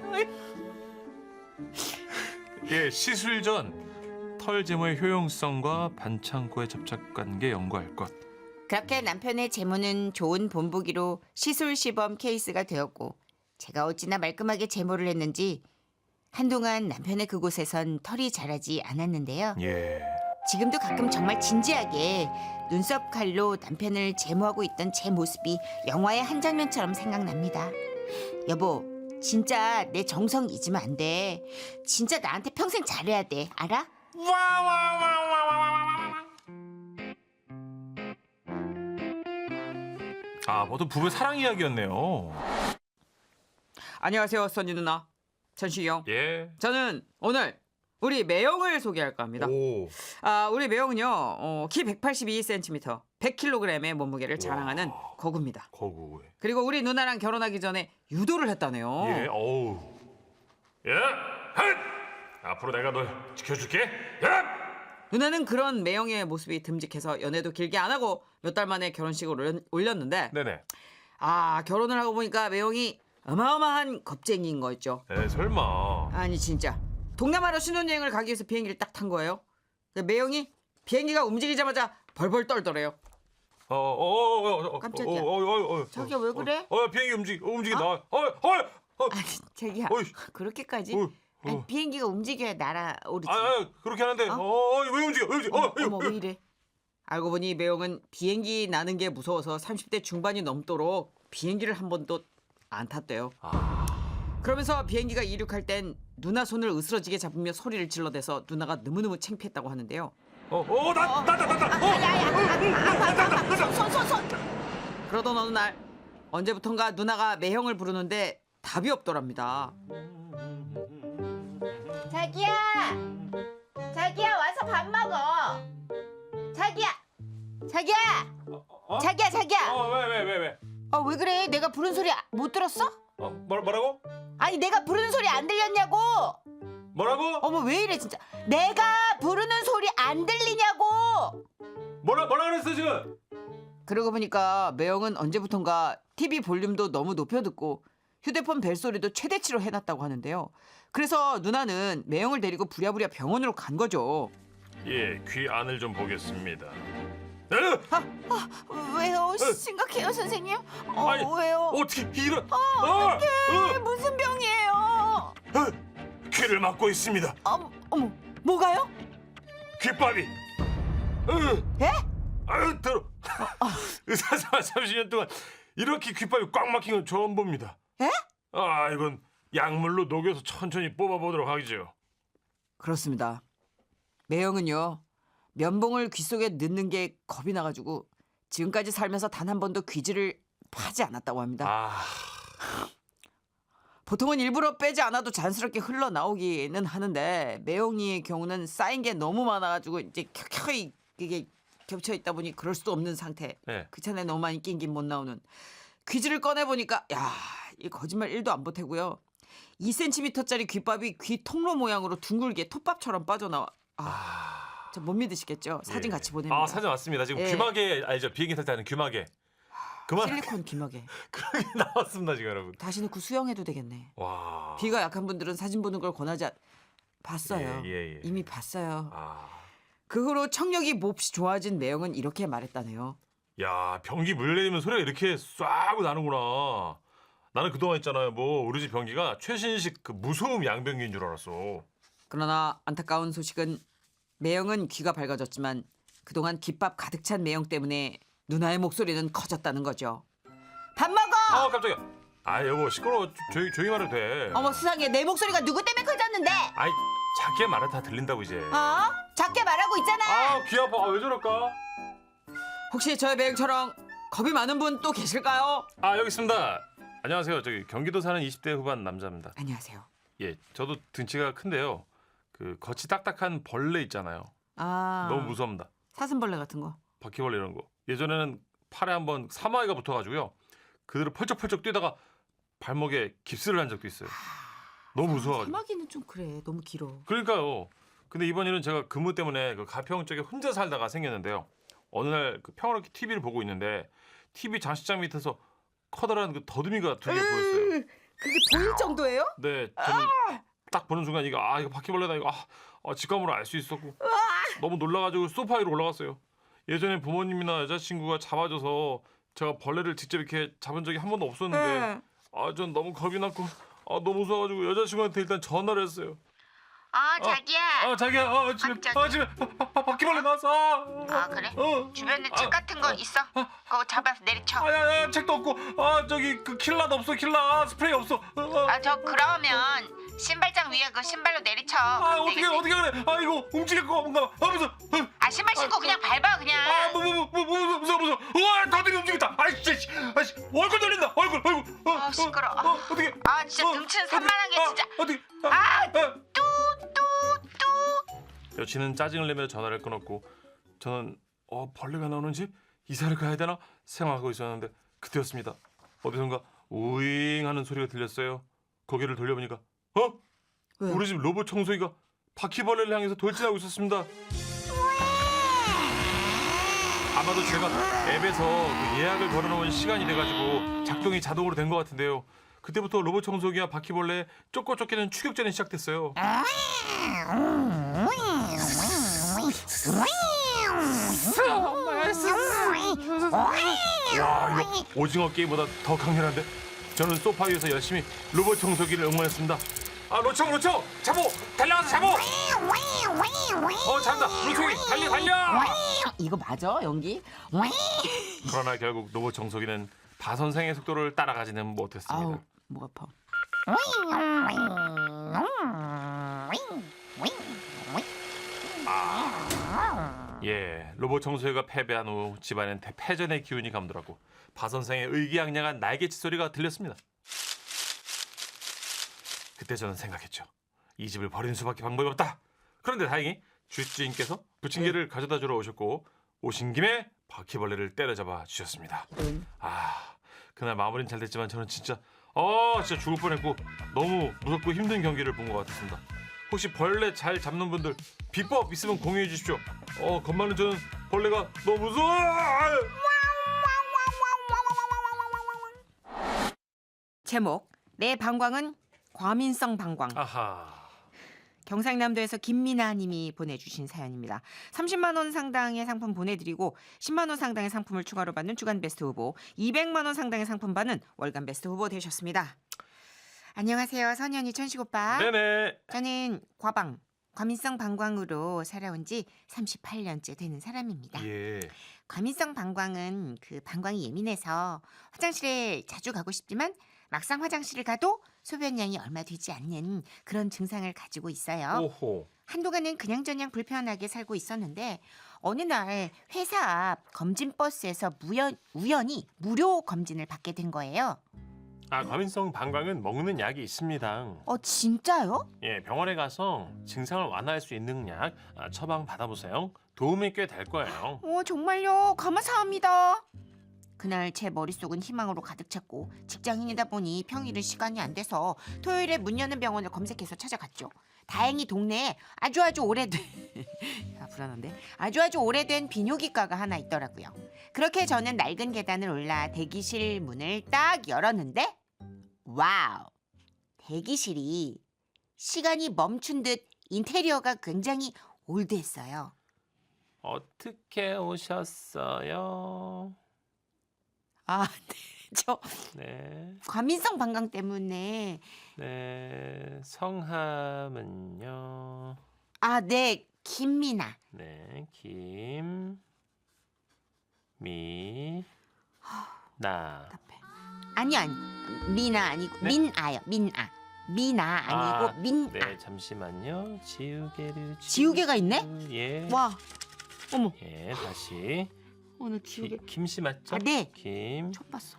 Speaker 3: 예 시술 전 털 제모의 효용성과 반창고의 접착 관계 연구할 것.
Speaker 1: 그렇게 남편의 제모는 좋은 본보기로 시술 시범 케이스가 되었고 제가 어찌나 말끔하게 제모를 했는지 한동안 남편의 그곳에선 털이 자라지 않았는데요.
Speaker 3: 예.
Speaker 1: 지금도 가끔 정말 진지하게 눈썹 칼로 남편을 제모하고 있던 제 모습이 영화의 한 장면처럼 생각납니다. 여보, 진짜 내 정성 잊으면 안 돼. 진짜 나한테 평생 잘해야 돼. 알아?
Speaker 3: 아 모두 부부의 사랑 이야기였네요.
Speaker 4: 안녕하세요, 써니 누나. 천식영.
Speaker 3: 예.
Speaker 4: 저는 오늘 우리 매형을 소개할까 합니다.
Speaker 5: 오.
Speaker 4: 우리 매형은요, 키 182cm, 100kg의 몸무게를 자랑하는 거구입니다.
Speaker 3: 거구.
Speaker 4: 그리고 우리 누나랑 결혼하기 전에 유도를 했다네요.
Speaker 3: 예. 어우. 예. 헷! 앞으로 내가 널 지켜줄게. 예.
Speaker 4: 누나는 그런 매형의 모습이 듬직해서 연애도 길게 안 하고 몇 달 만에 결혼식을 올렸는데
Speaker 3: 네네.
Speaker 4: 결혼을 하고 보니까 매형이 어마어마한 겁쟁이인 거 있죠.
Speaker 3: 에 설마.
Speaker 4: 아니 진짜 동남아로 신혼여행을 가기 위해서 비행기를 딱 탄 거예요. 매형이 비행기가 움직이자마자 벌벌 떨더래요. 깜짝이야. 자기야, 왜 그래?
Speaker 3: 비행기 움직인다.
Speaker 1: 아니, 자기야.
Speaker 3: 어이.
Speaker 1: 그렇게까지?
Speaker 3: 어이.
Speaker 1: 아니, 비행기가 움직여야 날아오르지.
Speaker 3: 그렇게 하는데. 왜 움직여?
Speaker 1: 어머, 왜 이래?
Speaker 4: 알고 보니 매형은 비행기 나는 게 무서워서 30대 중반이 넘도록 비행기를 한 번도 안 탔대요. 그러면서 비행기가 이륙할 땐 누나 손을 으스러지게 잡으며 소리를 질러대서 누나가 너무너무 창피했다고 하는데요.
Speaker 1: 손.
Speaker 4: 그러던 어느 날 언제부턴가 누나가 매형을 부르는데 답이 없더랍니다.
Speaker 1: 자기야 와서 밥 먹어. 자기야.
Speaker 3: 왜?
Speaker 1: 왜 그래? 내가 부른 소리 못 들었어?
Speaker 3: 뭐라고?
Speaker 1: 아니, 내가 부르는 소리 안 들렸냐고.
Speaker 3: 뭐라고?
Speaker 1: 어머, 왜 이래 진짜. 내가 부르는 소리 안 들리냐고.
Speaker 3: 뭐라 그랬어 지금?
Speaker 1: 그러고 보니까 매형은 언제부턴가 TV 볼륨도 너무 높여 듣고 휴대폰 벨소리도 최대치로 해놨다고 하는데요. 그래서 누나는 매형을 데리고 부랴부랴 병원으로 간 거죠.
Speaker 3: 예, 귀 안을 좀 보겠습니다.
Speaker 1: 왜요? 심각해요, 선생님?
Speaker 3: 아니,
Speaker 1: 왜요?
Speaker 3: 어떻게 이런?
Speaker 1: 무슨 병이에요?
Speaker 3: 귀를 막고 있습니다.
Speaker 1: 어머, 뭐가요?
Speaker 3: 귓밥이.
Speaker 1: 예?
Speaker 3: 아유 들어. 의사생활 30년 동안 이렇게 귓밥이 꽉 막힌 건 처음 봅니다.
Speaker 1: 예?
Speaker 3: 이건 약물로 녹여서 천천히 뽑아보도록 하죠.
Speaker 4: 그렇습니다. 매형은요, 면봉을 귀 속에 넣는 게 겁이 나가지고 지금까지 살면서 단 한 번도 귀지를 파지 않았다고 합니다. 보통은 일부러 빼지 않아도 자연스럽게 흘러나오기는 하는데 매형이의 경우는 쌓인 게 너무 많아가지고 이제 켜켜이 이게 겹쳐 있다 보니 그럴 수도 없는 상태.
Speaker 3: 네.
Speaker 4: 그 차에 너무 많이 낀긴 못 나오는. 귀지를 꺼내보니까 이 거짓말 1도 안 보태고요. 2cm짜리 귓밥이 귀 통로 모양으로 둥글게 톱밥처럼 빠져나와. 저 못 믿으시겠죠? 사진
Speaker 3: 예.
Speaker 4: 같이 보냅니다.
Speaker 3: 사진 왔습니다. 지금
Speaker 4: 예.
Speaker 3: 귀마개 알죠? 비행기 탈 때 하는 귀마개. 그만
Speaker 4: 실리콘 귀마개.
Speaker 3: 그렇게 나왔습니다 지금 여러분.
Speaker 4: 다시 넣고 수영해도 되겠네.
Speaker 3: 와.
Speaker 4: 비가 약한 분들은 사진 보는 걸 권하지 봤어요.
Speaker 3: 예.
Speaker 4: 이미 봤어요.
Speaker 3: 아.
Speaker 4: 그 후로 청력이 몹시 좋아진 매형은 이렇게 말했다네요.
Speaker 3: 야 변기 물 내리면 소리가 이렇게 쏴고 나는구나. 나는 그동안 있잖아요. 뭐 우리 집 변기가 최신식 그 무소음 양변기인 줄 알았어.
Speaker 4: 그러나 안타까운 소식은 매형은 귀가 밝아졌지만 그동안 귓밥 가득 찬 매형 때문에 누나의 목소리는 커졌다는 거죠. 밥 먹어!
Speaker 3: 아 깜짝이야. 아 여보 시끄러워. 조용히 말해도 돼.
Speaker 4: 어머 세상에 내 목소리가 누구 때문에 커졌는데?
Speaker 3: 아이 작게 말해 다 들린다고 이제.
Speaker 4: 어? 작게 말하고 있잖아.
Speaker 3: 아 귀 아파. 왜 저럴까?
Speaker 4: 혹시 저의 매형처럼 겁이 많은 분 또 계실까요?
Speaker 3: 아 여기 있습니다. 안녕하세요. 저기 경기도 사는 20대 후반 남자입니다.
Speaker 4: 안녕하세요.
Speaker 3: 예, 저도 등치가 큰데요. 그 겉이 딱딱한 벌레 있잖아요.
Speaker 4: 아
Speaker 3: 너무 무섭습니다.
Speaker 4: 사슴벌레 같은 거.
Speaker 3: 바퀴벌레 이런 거. 예전에는 팔에 한번 사마귀가 붙어가지고요. 그대로 펄쩍펄쩍 뛰다가 발목에 깁스를 한 적도 있어요. 너무 무서워가지고.
Speaker 4: 사마귀는 좀 그래. 너무 길어.
Speaker 3: 그러니까요. 근데 이번 일은 제가 근무 때문에 그 가평 쪽에 혼자 살다가 생겼는데요. 어느 날 그 평화롭게 TV를 보고 있는데 TV 장식장 밑에서 커다란 그 더듬이가 두 개 보였어요.
Speaker 4: 그게 보일 정도예요?
Speaker 3: 네, 저는 딱 보는 순간 이거 바퀴벌레다 이거 직감으로 알 수 있었고 너무 놀라가지고 소파 위로 올라갔어요. 예전에 부모님이나 여자친구가 잡아줘서 제가 벌레를 직접 이렇게 잡은 적이 한 번도 없었는데 전 너무 겁이 났고 너무 무서워가지고 여자친구한테 일단 전화를 했어요.
Speaker 1: 자기야.
Speaker 3: 자기야 집에 바퀴벌레 나왔어.
Speaker 1: 그래?
Speaker 3: 어.
Speaker 1: 주변에 책 같은 거 있어? 그거 잡아서 내리쳐.
Speaker 3: 야 책도 없고 저기 그 킬라도 없어 킬라 스프레이 없어.
Speaker 1: 저 그러면 신발장 위에 그 신발로 내리쳐.
Speaker 3: 어떻게 그래? 이거 움직일 거 뭔가 무서워.
Speaker 1: 신발 신고 그냥 밟아 그냥.
Speaker 3: 무서워. 우와, 더들이 움직였다. 아이씨, 얼굴 돌린다. 얼굴.
Speaker 1: 시끄러.
Speaker 3: 어떻게?
Speaker 1: 진짜 등치는 산만한 게 진짜.
Speaker 3: 어떻게?
Speaker 1: 뚜.
Speaker 3: 여친은 짜증을 내며 전화를 끊었고 저는 벌레가 나오는 집 이사를 가야 되나 생각하고 있었는데 그때였습니다. 어디선가 우잉하는 소리가 들렸어요. 고개를 돌려보니까
Speaker 4: 왜요?
Speaker 3: 우리 집 로봇 청소기가 바퀴벌레를 향해서 돌진하고 있었습니다. 아마도 제가 앱에서 그 예약을 걸어놓은 시간이 돼가지고 작동이 자동으로 된 것 같은데요. 그때부터 로봇 청소기와 바퀴벌레에 쫓기는 추격전이 시작됐어요. 와, 이거 오징어 게임보다 더 강렬한데? 저는 소파 위에서 열심히 로봇 청소기를 응원했습니다. 로청! 잡어! 달려가서 잡어! 잡다! 로청이 달려!
Speaker 4: 이거 맞아? 연기?
Speaker 3: 그러나 결국 로봇 청소기는 바 선생의 속도를 따라가지는 못했습니다.
Speaker 4: 아우 목 아파.
Speaker 3: 예, 로봇 청소기가 패배한 후 집안엔 대패전의 기운이 감돌았고 바 선생의 의기양양한 날개짓 소리가 들렸습니다. 그때 저는 생각했죠. 이 집을 버리는 수밖에 방법이 없다. 그런데 다행히 주주인께서 부침개를 가져다 주러 오셨고 오신 김에 바퀴벌레를 때려잡아 주셨습니다. 그날 마무리는 잘 됐지만 저는 진짜 죽을 뻔했고 너무 무섭고 힘든 경기를 본 것 같았습니다. 혹시 벌레 잘 잡는 분들 비법 있으면 공유해 주십시오. 겁 많은 저는 벌레가 너무 무서워.
Speaker 1: 제목 내 방광은 과민성 방광.
Speaker 3: 아하.
Speaker 1: 경상남도에서 김미나 님이 보내주신 사연입니다. 30만 원 상당의 상품 보내드리고 10만 원 상당의 상품을 추가로 받는 주간 베스트 후보, 200만 원 상당의 상품 받는 월간 베스트 후보 되셨습니다. 안녕하세요. 선현이 천식 오빠.
Speaker 3: 네네.
Speaker 1: 저는 과민성 방광으로 살아온 지 38년째 되는 사람입니다.
Speaker 3: 예.
Speaker 1: 과민성 방광은 그 방광이 예민해서 화장실에 자주 가고 싶지만 막상 화장실을 가도 소변량이 얼마 되지 않는 그런 증상을 가지고 있어요.
Speaker 3: 오호.
Speaker 1: 한동안은 그냥저냥 불편하게 살고 있었는데 어느 날 회사 앞 검진버스에서 우연히 무료 검진을 받게 된 거예요.
Speaker 3: 과민성 방광은 먹는 약이 있습니다.
Speaker 1: 진짜요?
Speaker 3: 예, 병원에 가서 증상을 완화할 수 있는 약 처방 받아보세요. 도움이 꽤 될 거예요.
Speaker 1: 정말요? 감사합니다. 그날 제 머릿속은 희망으로 가득 찼고 직장인이다 보니 평일은 시간이 안 돼서 토요일에 문 여는 병원을 검색해서 찾아갔죠. 다행히 동네에 아주 오래된 불안한데. 아주 오래된 비뇨기과가 하나 있더라고요. 그렇게 저는 낡은 계단을 올라 대기실 문을 딱 열었는데 와우! 대기실이 시간이 멈춘 듯 인테리어가 굉장히 올드했어요.
Speaker 3: 어떻게 오셨어요?
Speaker 1: 아, 네. 저
Speaker 3: 네.
Speaker 1: 과민성 방광 때문에
Speaker 3: 네. 성함은요?
Speaker 1: 아, 네. 김미나.
Speaker 3: 네. 김미나.
Speaker 1: 아니요. 미나 아니고
Speaker 3: 네?
Speaker 1: 민아요. 민아. 미나 아니고 민아.
Speaker 3: 네, 잠시만요.
Speaker 1: 지우개가 있네?
Speaker 3: 예.
Speaker 1: 와. 어머.
Speaker 3: 예, 다시.
Speaker 1: 오늘 지우개.
Speaker 3: 김씨 맞죠?
Speaker 1: 아, 네.
Speaker 3: 김민.
Speaker 1: 처음 봤어.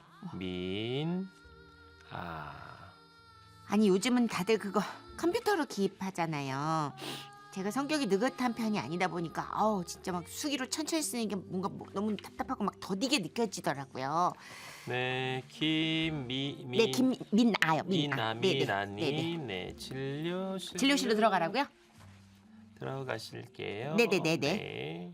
Speaker 1: 아니 요즘은 다들 그거 컴퓨터로 기입하잖아요. 제가 성격이 느긋한 편이 아니다 보니까 진짜 막 수기로 천천히 쓰는 게 뭔가 너무 답답하고 막 더디게 느껴지더라고요.
Speaker 3: 네,
Speaker 1: 네, 김민아요.
Speaker 3: 미나님. 네,
Speaker 1: 진료실로 들어가라고요?
Speaker 3: 들어가실게요.
Speaker 1: 네네네네.
Speaker 3: 네.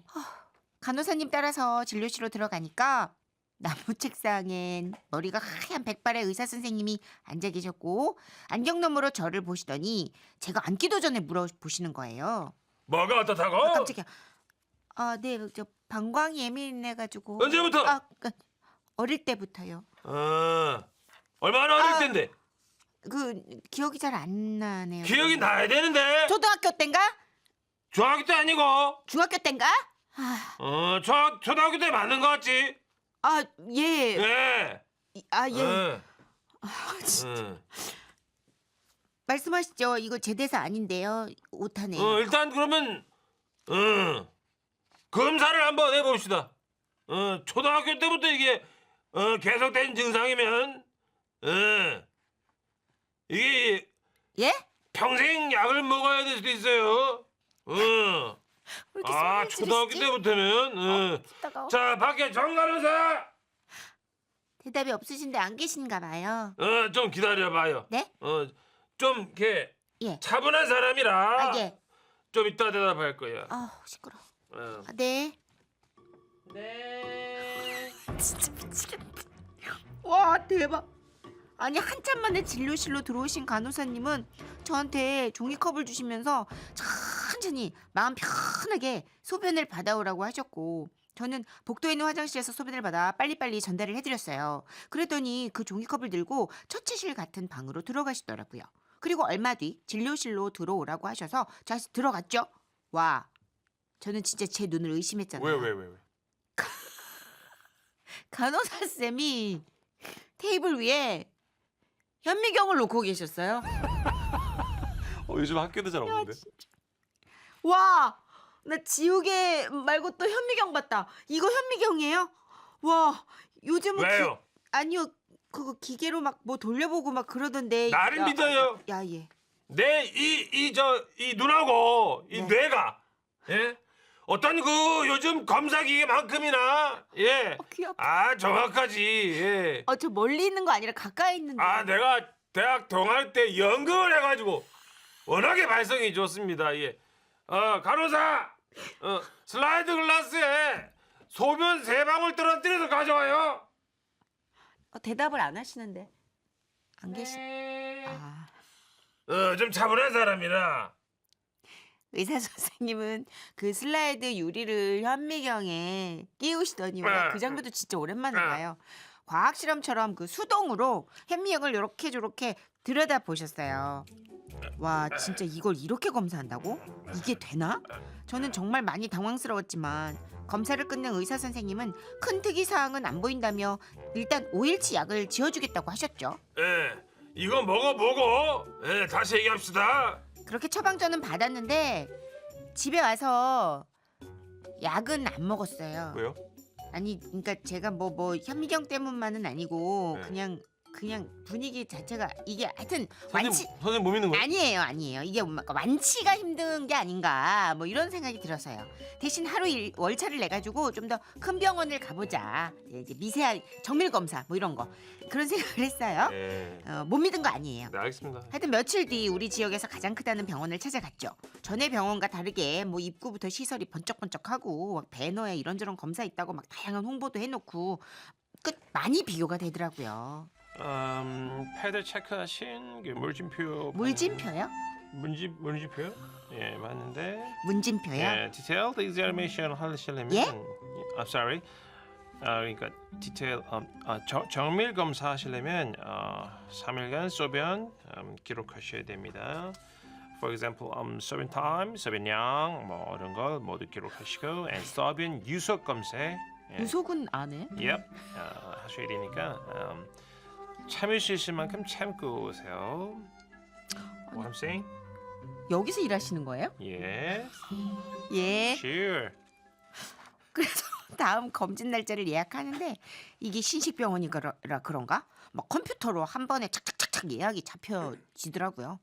Speaker 1: 간호사님 따라서 진료실로 들어가니까 나무 책상엔 머리가 하얀 백발의 의사 선생님이 앉아 계셨고 안경 너머로 저를 보시더니 제가 앉기도 전에 물어보시는 거예요.
Speaker 5: 뭐가 어떻다고?
Speaker 1: 깜짝이야. 아, 네, 저 방광이 예민해가지고.
Speaker 5: 언제부터?
Speaker 1: 어릴 때부터요.
Speaker 5: 얼마나 어릴
Speaker 1: 아.
Speaker 5: 텐데?
Speaker 1: 그 기억이 잘 안 나네요.
Speaker 5: 기억이 나야 되는데.
Speaker 1: 초등학교 땐가?
Speaker 5: 중학교 때 아니고.
Speaker 1: 중학교 땐가?
Speaker 5: 초등학교 때 맞는 거 같지?
Speaker 1: 아, 예.
Speaker 5: 예.
Speaker 1: 예. 말씀하시죠. 이거 제 대사 아닌데요. 오타네요.
Speaker 5: 일단 그러면 검사를 한번 해봅시다. 초등학교 때부터 이게 계속된 증상이면 이게
Speaker 1: 예?
Speaker 5: 평생 약을 먹어야 될 수도 있어요.
Speaker 1: 왜 이렇게 소리를
Speaker 5: 초등학교
Speaker 1: 지르시지?
Speaker 5: 때부터는
Speaker 1: 따가워.
Speaker 5: 자 밖에 정간호사
Speaker 1: 대답이 없으신데 안 계신가 봐요.
Speaker 5: 좀 기다려봐요.
Speaker 1: 네?
Speaker 5: 좀 이렇게
Speaker 1: 예.
Speaker 5: 차분한 사람이라
Speaker 1: 예.
Speaker 5: 좀 이따 대답할 거야.
Speaker 1: 시끄러.
Speaker 5: 어.
Speaker 1: 네.
Speaker 3: 네.
Speaker 1: 진짜 미치겠다. 와, 대박. 아니 한참 만에 진료실로 들어오신 간호사님은 저한테 종이컵을 주시면서 천천히 마음 편하게 소변을 받아오라고 하셨고 저는 복도에 있는 화장실에서 소변을 받아 빨리빨리 전달을 해드렸어요. 그랬더니 그 종이컵을 들고 처치실 같은 방으로 들어가시더라고요. 그리고 얼마 뒤 진료실로 들어오라고 하셔서 다시 들어갔죠. 와, 저는 진짜 제 눈을 의심했잖아요.
Speaker 5: 왜?
Speaker 1: 간호사 쌤이 테이블 위에 현미경을 놓고 계셨어요.
Speaker 3: 요즘 학교도 잘 없는데.
Speaker 1: 와, 나 지우개 말고 또 현미경 봤다. 이거 현미경이에요? 와, 요즘은
Speaker 5: 왜요?
Speaker 1: 아니요, 그거 기계로 막 뭐 돌려보고 막 그러던데.
Speaker 5: 나를 믿어요.
Speaker 1: 예.
Speaker 5: 이 눈하고 이
Speaker 1: 네.
Speaker 5: 뇌가 예 어떤 그 요즘 검사 기계만큼이나
Speaker 1: 귀 아파.
Speaker 5: 정확하지 예.
Speaker 1: 저 멀리 있는 거 아니라 가까이 있는데.
Speaker 5: 내가 대학 동아리 때 연극을 해가지고 워낙에 발성이 좋습니다. 예. 간호사 슬라이드 글라스에 소변 3방울 떨어뜨려서 가져와요.
Speaker 1: 대답을 안 하시는데. 안 계시.
Speaker 5: 좀 차분한 사람이라.
Speaker 1: 의사 선생님은 그 슬라이드 유리를 현미경에 끼우시더니 그 장면도 진짜 오랜만에 봐요. 과학 실험처럼 그 수동으로 현미경을 이렇게 저렇게 들여다 보셨어요. 와, 진짜 이걸 이렇게 검사한다고? 이게 되나? 저는 정말 많이 당황스러웠지만 검사를 끝낸 의사 선생님은 큰 특이 사항은 안 보인다며 일단 5일치 약을 지어주겠다고 하셨죠.
Speaker 5: 이거 먹어보고 다시 얘기합시다.
Speaker 1: 그렇게 처방전은 받았는데 집에 와서 약은 안 먹었어요.
Speaker 3: 왜요?
Speaker 1: 아니, 그러니까 제가 뭐 현미경 때문만은 아니고
Speaker 3: 네.
Speaker 1: 그냥 그냥 분위기 자체가 이게 하여튼 완치
Speaker 2: 선생님 몸 있는 거예요?
Speaker 1: 아니에요. 이게 완치가 힘든 게 아닌가 뭐 이런 생각이 들어서요. 대신 하루 월차를 내 가지고 좀 더 큰 병원을 가보자. 이제 미세한 정밀 검사 뭐 이런 거 그런 생각을 했어요.
Speaker 2: 네.
Speaker 1: 못 믿은 거 아니에요.
Speaker 2: 네, 알겠습니다.
Speaker 1: 하여튼 며칠 뒤 우리 지역에서 가장 크다는 병원을 찾아갔죠. 전에 병원과 다르게 뭐 입구부터 시설이 번쩍번쩍하고 막 배너에 이런저런 검사 있다고 막 다양한 홍보도 해놓고 많이 비교가 되더라고요.
Speaker 2: 패드 체크하신 그 물진표.
Speaker 1: 물진표요?
Speaker 2: 물진표요? 예, 맞는데.
Speaker 1: 문진표요?
Speaker 2: 예, detailed examination 하시려면.
Speaker 1: 예?
Speaker 2: I'm sorry. 그러니까 디테일 정밀 검사 하시려면 3일간 소변 기록하셔야 됩니다. For example, 소변 time, 소변량 뭐 이런 걸 모두 기록하시고, and 소변 유속 검사. 예.
Speaker 1: 유속은 안 해?
Speaker 2: Yep, 하셔야 되니까 참을 수 있을 만큼 참고 오세요. What I'm saying?
Speaker 1: 여기서 일하시는 거예요?
Speaker 2: Yes,
Speaker 1: 예.
Speaker 2: sure.
Speaker 1: 그래서 다음 검진 날짜를 예약하는데 이게 신식병원이라 그런가? 막 컴퓨터로 한 번에 착착착착 예약이 잡혀지더라고요.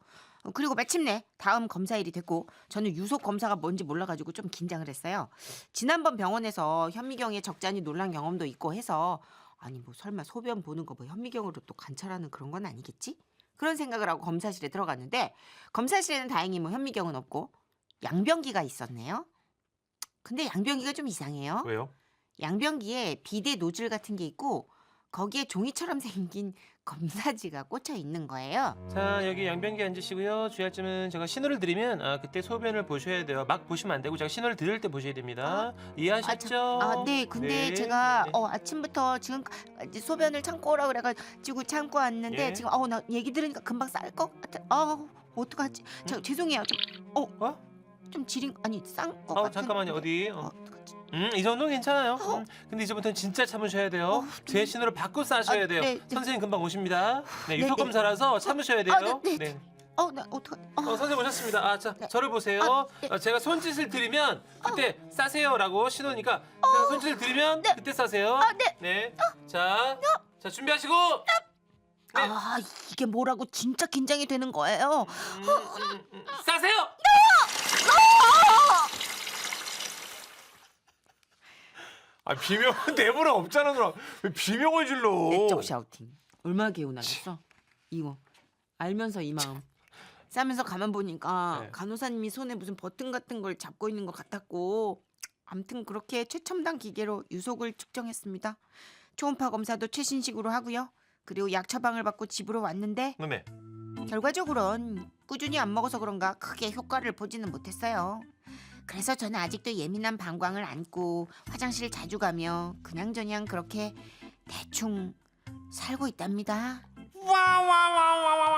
Speaker 1: 그리고 마침내 다음 검사일이 됐고 저는 유속 검사가 뭔지 몰라가지고 좀 긴장을 했어요. 지난번 병원에서 현미경에 적잖이 놀란 경험도 있고 해서 아니 뭐 설마 소변 보는 거 뭐 현미경으로 또 관찰하는 그런 건 아니겠지? 그런 생각을 하고 검사실에 들어갔는데 검사실에는 다행히 뭐 현미경은 없고 양변기가 있었네요. 근데 양변기가 좀 이상해요.
Speaker 2: 왜요?
Speaker 1: 양변기에 비데 노즐 같은 게 있고 거기에 종이처럼 생긴 검사지가 꽂혀 있는 거예요.
Speaker 2: 자, 여기 양변기 앉으시고요. 주의할 점은 제가 신호를 드리면 그때 소변을 보셔야 돼요. 막 보시면 안 되고 제가 신호를 드릴 때 보셔야 됩니다. 이해하셨죠?
Speaker 1: 네. 근데
Speaker 2: 네,
Speaker 1: 제가
Speaker 2: 네.
Speaker 1: 아침부터 지금 소변을 참고 오라 그래가지고 참고 왔는데
Speaker 2: 예.
Speaker 1: 지금 나 얘기 들으니까 금방 쌀 것 같아. 어떡하지? 죄송해요. 좀 지린 아니 싼 것 같은.
Speaker 2: 잠깐만요. 어디?
Speaker 1: 어떡하지?
Speaker 2: 이 정도는 괜찮아요. 근데 이제부터는 진짜 참으셔야 돼요. 제 신호를 바꿔 싸셔야 돼요.
Speaker 1: 네, 네.
Speaker 2: 선생님 금방 오십니다. 네,
Speaker 1: 네,
Speaker 2: 유속
Speaker 1: 네.
Speaker 2: 참으셔서 참으셔야 돼요.
Speaker 1: 네. 나 어떡하지?
Speaker 2: 선생님 오셨습니다. 자, 저를 보세요.
Speaker 1: 네.
Speaker 2: 제가 손짓을 드리면 그때 싸세요라고 신호니까 제가 손짓을 드리면 그때 싸세요.
Speaker 1: 네.
Speaker 2: 자, 준비하시고. 네.
Speaker 1: 이게 뭐라고 진짜 긴장이 되는 거예요.
Speaker 2: 싸세요.
Speaker 5: 비명은 내부는 없잖아 누나. 왜 비명을 질러?
Speaker 1: 내적 샤우팅. 얼마나 개운하겠어. 이거 알면서 이 마음. 싸면서 가만 보니까
Speaker 2: 네.
Speaker 1: 간호사님이 손에 무슨 버튼 같은 걸 잡고 있는 것 같았고 아무튼 그렇게 최첨단 기계로 유속을 측정했습니다. 초음파 검사도 최신식으로 하고요. 그리고 약 처방을 받고 집으로 왔는데
Speaker 2: 네.
Speaker 1: 결과적으론 꾸준히 안 먹어서 그런가 크게 효과를 보지는 못했어요. 그래서 저는 아직도 예민한 방광을 안고 화장실 자주 가며 그냥저냥 그렇게 대충 살고 있답니다.
Speaker 5: 와와와와와